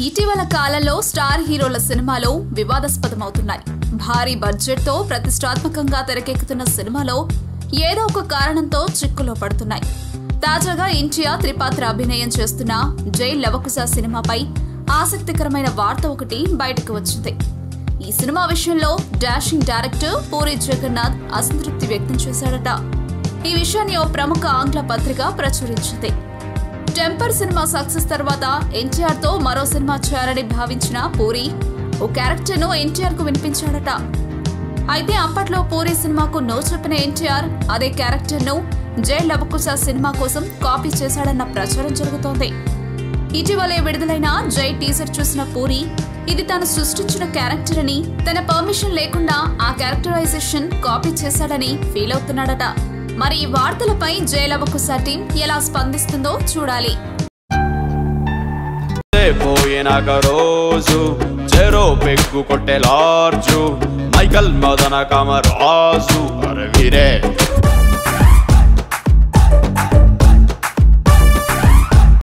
ఇటీవల కాలంలో స్టార్ హీరోల సినిమాలు వివాదాస్పదమవుతున్నాయి. భారీ బడ్జెట్ తో ప్రతిష్టాత్మకంగా తెరకెక్కుతున్న సినిమాలో ఏదో ఒక కారణంతో చిక్కులో పడుతున్నాయి. తాజాగా ఎన్టీఆర్ త్రిపాత్ర అభినయం చేస్తున్న జై లవకుశ సినిమాపై ఆసక్తికరమైన వార్త ఒకటి బయటకు వచ్చింది. ఈ సినిమా విషయంలో డాషింగ్ డైరెక్టర్ పూరి జగన్నాథ్ అసంతృప్తి వ్యక్తం చేశాడట. ఈ విషయాన్ని ఓ ప్రముఖ ఆంగ్ల పత్రిక ప్రచురించింది. టెంపర్ సినిమా సక్సెస్ తర్వాత ఎన్టీఆర్ తో మరో సినిమా చేయాలని భావించిన పూరి ఓ క్యారెక్టర్ ను ఎన్టీఆర్ కు వినిపించాడట. అయితే అప్పట్లో పూరి సినిమాకు నో చెప్పిన ఎన్టీఆర్ అదే క్యారెక్టర్ ను జై లవకుశ సినిమా కోసం కాపీ చేశాడన్న ప్రచారం జరుగుతోంది. ఇటీవలే విడుదలైన జై టీజర్ చూసిన పూరి ఇది తాను సృష్టించిన క్యారెక్టర్ అని, తన పర్మిషన్ లేకుండా ఆ క్యారెక్టరైజేషన్ కాపీ చేశాడని ఫీల్ అవుతున్నాడట. మరి ఈ వార్తలపై జై లవకుశ టీం ఎలా స్పందిస్తుందో చూడాలి. మైకల్ మదన కమరాజు